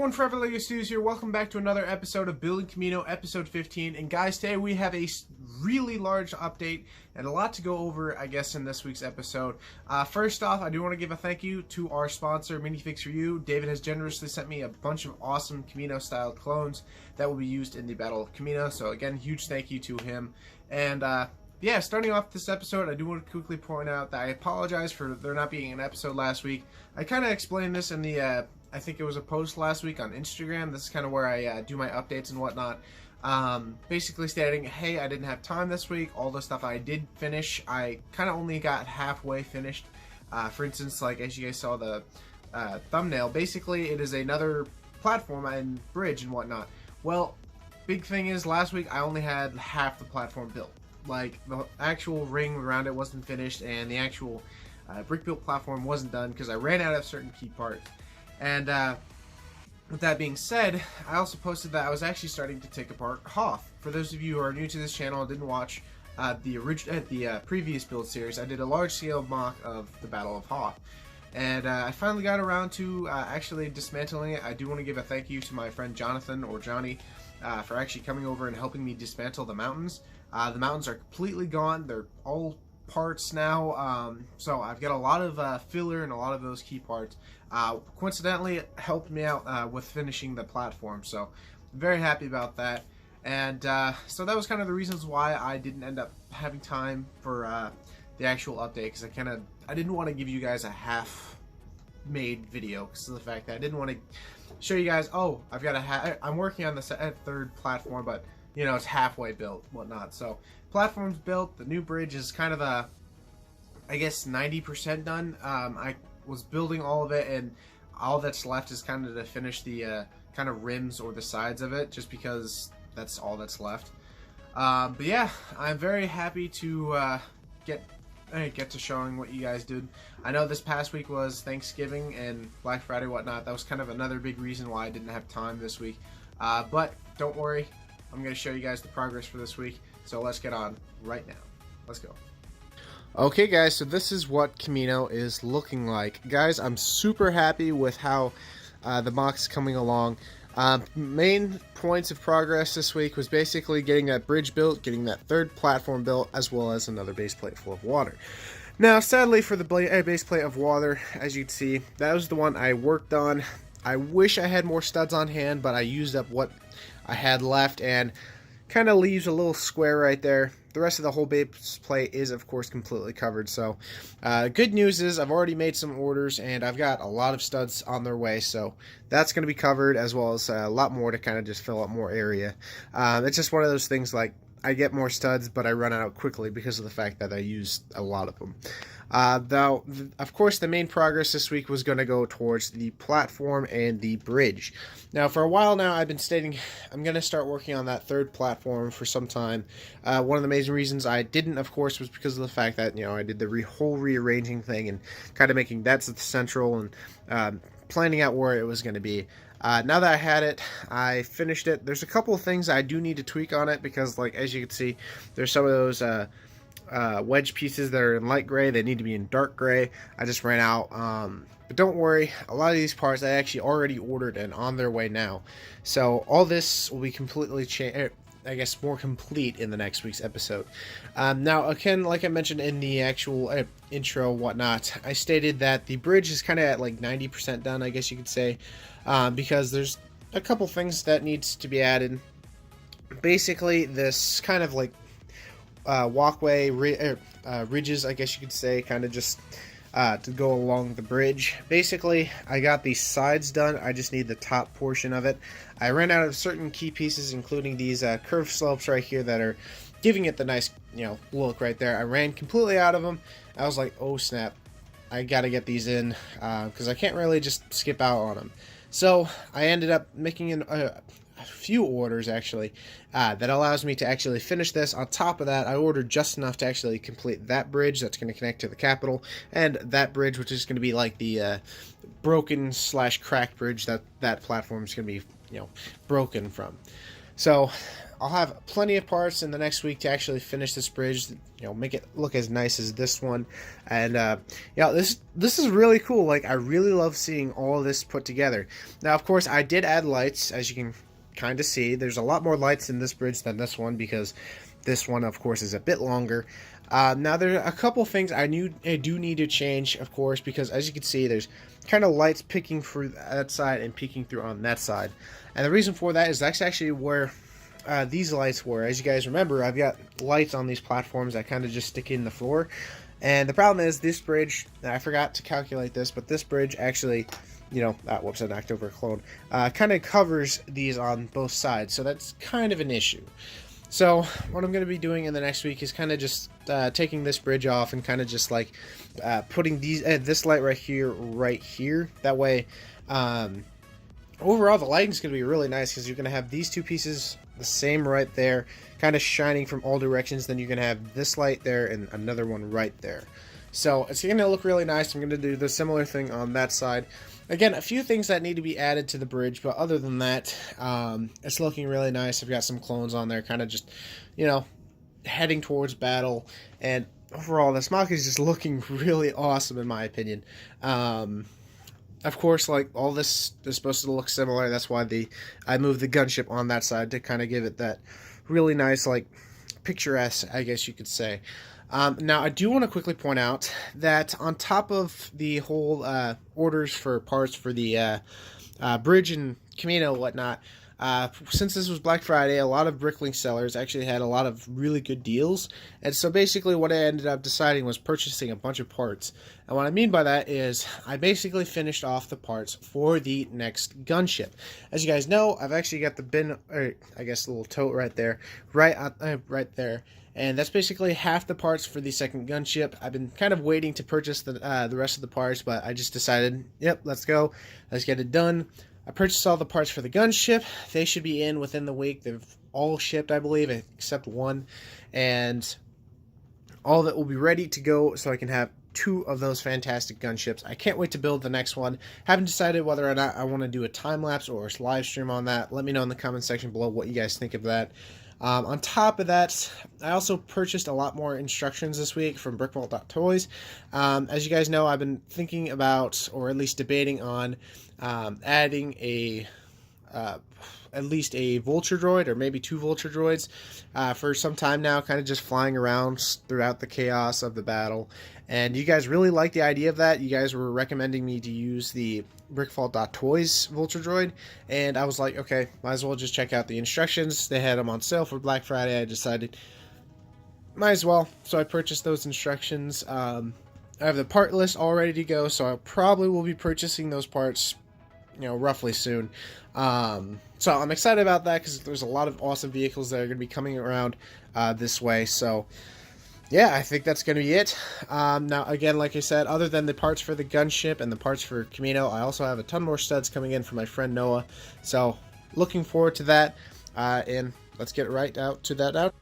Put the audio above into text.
everyone, Forever Lego Studios here. Welcome back to another episode of Building Kamino, episode 15. And guys, today we have a really large update and a lot to go over, I guess, in this week's episode. First off, I do want to give a thank you to our sponsor, Minifix For You. David has generously sent me a bunch of awesome Kamino-style clones that will be used in the Battle of Kamino. So again, huge thank you to him. And yeah, starting off this episode, I do want to quickly point out that I apologize for there not being an episode last week. I kind of explained this in the I think it was a post last week on Instagram. This is kind of where I do my updates and whatnot. Basically stating, hey, I didn't have time this week. All the stuff I did finish, I kind of only got halfway finished. For instance, like as you guys saw the thumbnail, basically it is another platform and bridge and whatnot. Well, big thing is last week I only had half the platform built. Like the actual ring around it wasn't finished, and the actual brick built platform wasn't done because I ran out of certain key parts. And with that being said, I also posted that I was actually starting to take apart Hoth. For those of you who are new to this channel and didn't watch the previous build series, I did a large-scale mock of the Battle of Hoth. And I finally got around to actually dismantling it. I do want to give a thank you to my friend Jonathan, or Johnny, for actually coming over and helping me dismantle the mountains. The mountains are completely gone. They're all parts now, so I've got a lot of filler and a lot of those key parts. Coincidentally, it helped me out with finishing the platform, so I'm very happy about that. And so that was kind of the reasons why I didn't end up having time for the actual update, because I didn't want to give you guys a half-made video because of the fact that I didn't want to show you guys, oh, I've got I'm working on the third platform, but you know, it's halfway built, whatnot. So platform's built. The new bridge is kind of I guess 90% done. I was building all of it, and all that's left is kind of to finish the kind of rims or the sides of it, just because that's all that's left. But yeah, I'm very happy to get to showing what you guys did. I know this past week was Thanksgiving and Black Friday, whatnot. That was kind of another big reason why I didn't have time this week. But don't worry, I'm going to show you guys the progress for this week. So let's get on right now. Let's go. Okay guys, so this is what Kamino is looking like. Guys, I'm super happy with how the mock's coming along. Main points of progress this week was basically getting that bridge built, getting that third platform built, as well as another base plate full of water. Now, sadly for the base plate of water, as you can see, that was the one I worked on. I wish I had more studs on hand, but I used up what I had left, and kind of leaves a little square right there. The rest of the whole base plate is, of course, completely covered. So, good news is I've already made some orders, and I've got a lot of studs on their way. So, that's going to be covered, as well as a lot more to kind of just fill up more area. It's just one of those things like I get more studs, but I run out quickly because of the fact that I used a lot of them. Though, of course, the main progress this week was going to go towards the platform and the bridge. Now, for a while now, I've been stating I'm going to start working on that third platform for some time. One of the main reasons I didn't, of course, was because of the fact that, you know, I did the whole rearranging thing and kind of making that the central and planning out where it was going to be. Now that I had it, I finished it. There's a couple of things I do need to tweak on it because, like, as you can see, there's some of those wedge pieces that are in light gray. They need to be in dark gray. I just ran out. But don't worry, a lot of these parts I actually already ordered and on their way now. So all this will be completely I guess more complete in the next week's episode. Now, again, like I mentioned in the actual intro, whatnot, I stated that the bridge is kind of at like 90% done, I guess you could say, because there's a couple things that needs to be added. Basically, this kind of like walkway ridges, I guess you could say, kind of just to go along the bridge. Basically, I got the sides done. I just need the top portion of it. I ran out of certain key pieces, including these curved slopes right here that are giving it the nice, you know, look right there. I ran completely out of them. I was like, oh snap, I gotta get these in because I can't really just skip out on them. So I ended up making a few orders actually that allows me to actually finish this. On top of that, I ordered just enough to actually complete that bridge that's going to connect to the Capitol, and that bridge, which is going to be like the broken / cracked bridge that platform is going to be, you know, broken from. So I'll have plenty of parts in the next week to actually finish this bridge, make it look as nice as this one. And this is really cool. Like, I really love seeing all this put together. Now, of course, I did add lights, as you can kind of see. There's a lot more lights in this bridge than this one, because this one, of course, is a bit longer. Now, there are a couple things I do need to change, of course, because as you can see, there's kind of lights picking through that side and peeking through on that side. And the reason for that is that's actually where these lights were. As you guys remember, I've got lights on these platforms that kind of just stick in the floor. And the problem is this bridge, I forgot to calculate this, but this bridge actually, whoops, I knocked over a clone, kind of covers these on both sides. So that's kind of an issue. So what I'm going to be doing in the next week is kind of just taking this bridge off and kind of just like putting this light right here. That way, overall, the lighting's going to be really nice, because you're going to have these two pieces the same right there, kind of shining from all directions. Then you're going to have this light there and another one right there. So it's going to look really nice. I'm going to do the similar thing on that side. Again, a few things that need to be added to the bridge, but other than that, it's looking really nice. I've got some clones on there, kind of just, heading towards battle. And overall, the smock is just looking really awesome, in my opinion. Of course, like, all this is supposed to look similar. That's why I moved the gunship on that side to kind of give it that really nice, like, picturesque, I guess you could say. Now, I do want to quickly point out that on top of the whole orders for parts for the bridge and Kamino and whatnot, since this was Black Friday, a lot of Bricklink sellers actually had a lot of really good deals. And so basically what I ended up deciding was purchasing a bunch of parts. And what I mean by that is I basically finished off the parts for the next gunship. As you guys know, I've actually got the bin, or I guess the little tote right there, right there. And that's basically half the parts for the second gunship. I've been kind of waiting to purchase the rest of the parts, but I just decided, yep, let's go. Let's get it done. I purchased all the parts for the gunship. They should be in within the week. They've all shipped, I believe, except one. And all that will be ready to go, so I can have 2 of those fantastic gunships. I can't wait to build the next one. Haven't decided whether or not I want to do a time-lapse or a live stream on that. Let me know in the comment section below what you guys think of that. On top of that, I also purchased a lot more instructions this week from brickvault.toys. As you guys know, I've been thinking about, or at least debating on, adding at least a vulture droid, or maybe 2 vulture droids, for some time now, kind of just flying around throughout the chaos of the battle. And you guys really like the idea of that. You guys were recommending me to use the brickvault.toys vulture droid, and I was like, okay, might as well just check out the instructions. They had them on sale for Black Friday. I decided might as well, so I purchased those instructions. I have the part list all ready to go, so I probably will be purchasing those parts, roughly soon. So I'm excited about that, because there's a lot of awesome vehicles that are going to be coming around this way. So yeah, I think that's going to be it. Now, again, like I said, other than the parts for the gunship and the parts for Kamino, I also have a ton more studs coming in from my friend Noah. So looking forward to that. And let's get right out to that out.